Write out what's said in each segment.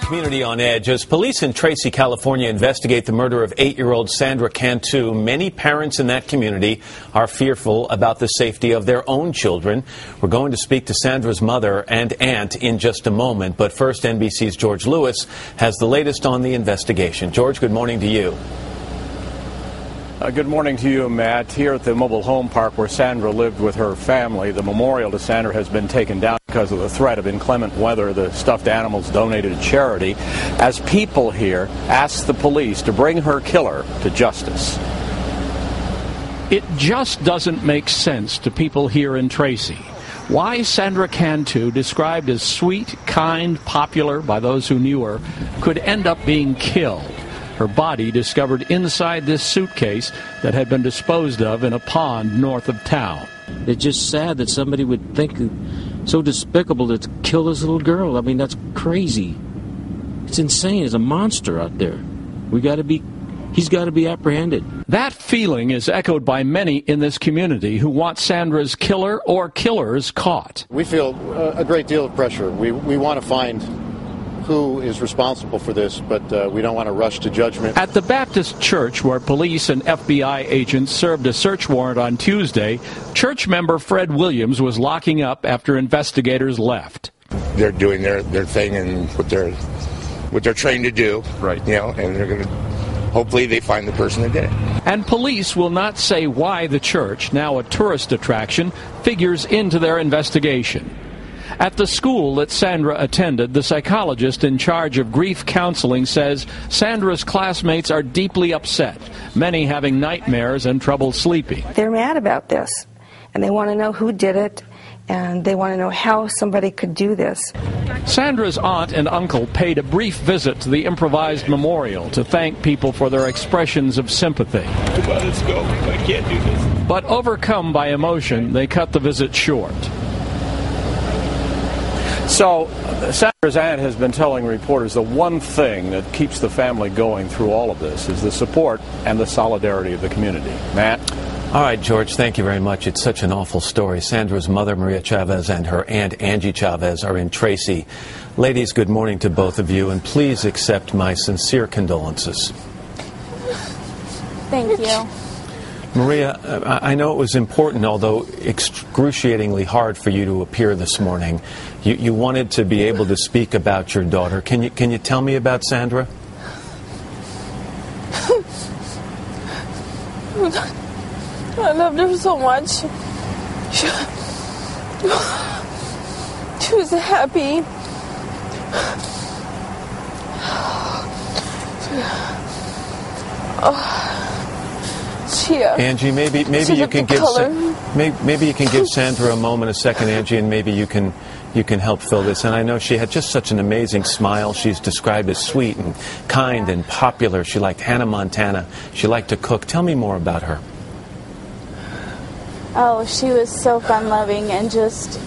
Community on edge as police in Tracy, California investigate the murder of 8-year-old Sandra Cantu. Many parents in that community are fearful about the safety of their own children. We're going to speak to Sandra's mother and aunt in just a moment. But first, NBC's George Lewis has the latest on the investigation. George, good morning to you. Good morning to you, Matt. Here at the mobile home park where Sandra lived with her family, the memorial to Sandra has been taken down because of the threat of inclement weather. The stuffed animals donated to charity, as people here ask the police to bring her killer to justice. It just doesn't make sense to people here in Tracy. Why Sandra Cantu, described as sweet, kind, popular by those who knew her, could end up being killed. Her body discovered inside this suitcase that had been disposed of in a pond north of town. It's just sad that somebody would think so despicable to kill this little girl. I mean, that's crazy. It's insane. There's a monster out there. He's got to be apprehended. That feeling is echoed by many in this community who want Sandra's killer or killers caught. We feel a great deal of pressure. We want to find who is responsible for this, but we don't want to rush to judgment. At the Baptist church where police and FBI agents served a search warrant on Tuesday, church member Fred Williams was locking up after investigators left. They're doing their thing and what they're trained to do, right? You know, and they're going to hopefully they find the person that did it. And police will not say why the church, now a tourist attraction, figures into their investigation. At the school that Sandra attended, the psychologist in charge of grief counseling says Sandra's classmates are deeply upset, many having nightmares and trouble sleeping. They're mad about this, and they want to know who did it, and they want to know how somebody could do this. Sandra's aunt and uncle paid a brief visit to the improvised memorial to thank people for their expressions of sympathy. Let's go. I can't do this. But overcome by emotion, they cut the visit short. So, Sandra's aunt has been telling reporters the one thing that keeps the family going through all of this is the support and the solidarity of the community. Matt? All right, George, thank you very much. It's such an awful story. Sandra's mother, Maria Chavez, and her aunt, Angie Chavez, are in Tracy. Ladies, good morning to both of you, and please accept my sincere condolences. Thank you. Maria, I know it was important, although excruciatingly hard for you to appear this morning. You wanted to be able to speak about your daughter. Can you tell me about Sandra? I loved her so much. She was happy. Angie, maybe you can give Sandra a moment, a second, Angie, and maybe you can help fill this. And I know she had just such an amazing smile. She's described as sweet and kind and popular. She liked Hannah Montana. She liked to cook. Tell me more about her. Oh, she was so fun-loving and just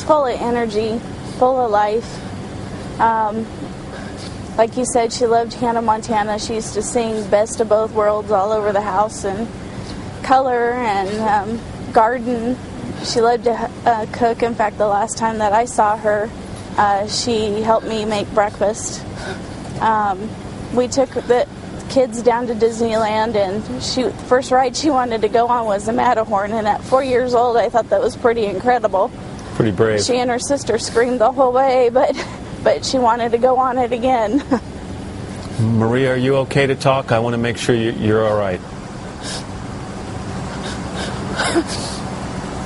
full of energy, full of life. Like you said, she loved Hannah Montana. She used to sing Best of Both Worlds all over the house, and color and garden. She loved to cook. In fact, the last time that I saw her, she helped me make breakfast. We took the kids down to Disneyland, and the first ride she wanted to go on was the Matterhorn, and at 4 years old, I thought that was pretty incredible. Pretty brave. She and her sister screamed the whole way, but she wanted to go on it again. Maria, are you okay to talk? I want to make sure you're all right.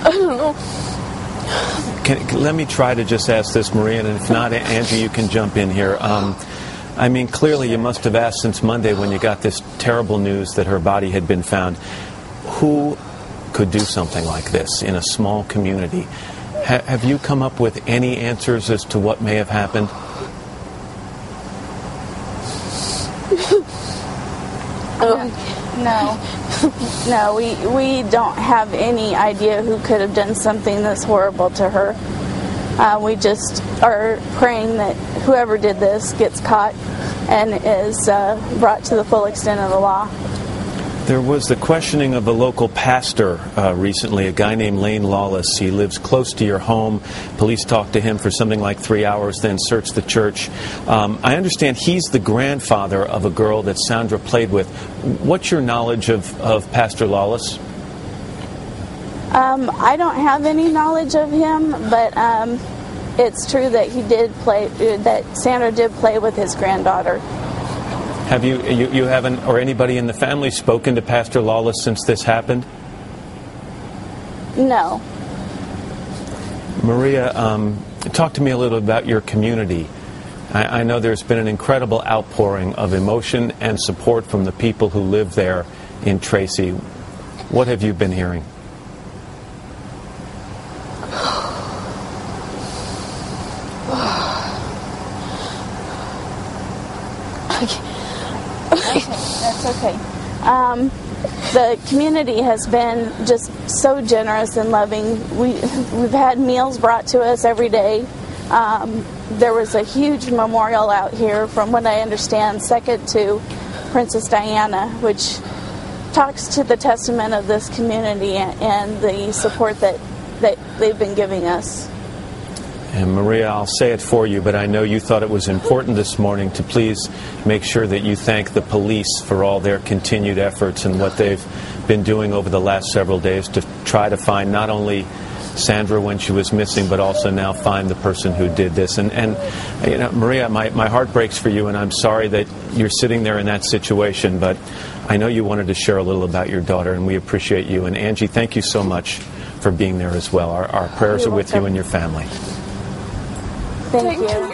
I don't know. Let me try to just ask this, Maria, and if not, Angie, you can jump in here. I mean, clearly you must have asked since Monday when you got this terrible news that her body had been found. Who could do something like this in a small community? Have you come up with any answers as to what may have happened? No, we don't have any idea who could have done something this horrible to her. We just are praying that whoever did this gets caught and is brought to the full extent of the law. There was the questioning of a local pastor recently, a guy named Lane Lawless. He lives close to your home. Police talked to him for something like 3 hours, then searched the church. I understand he's the grandfather of a girl that Sandra played with. What's your knowledge of Pastor Lawless? I don't have any knowledge of him, but it's true that that Sandra did play with his granddaughter. Have you haven't, or anybody in the family, spoken to Pastor Lawless since this happened? No. Maria, talk to me a little about your community. I know there's been an incredible outpouring of emotion and support from the people who live there in Tracy. What have you been hearing? That's okay. The community has been just so generous and loving. We've had meals brought to us every day. There was a huge memorial out here, from what I understand, second to Princess Diana, which talks to the testament of this community and the support that they've been giving us. And Maria, I'll say it for you, but I know you thought it was important this morning to please make sure that you thank the police for all their continued efforts and what they've been doing over the last several days to try to find not only Sandra when she was missing, but also now find the person who did this. And you know, Maria, my heart breaks for you, and I'm sorry that you're sitting there in that situation, but I know you wanted to share a little about your daughter, and we appreciate you. And Angie, thank you so much for being there as well. Our prayers are with you and your family. Thank you.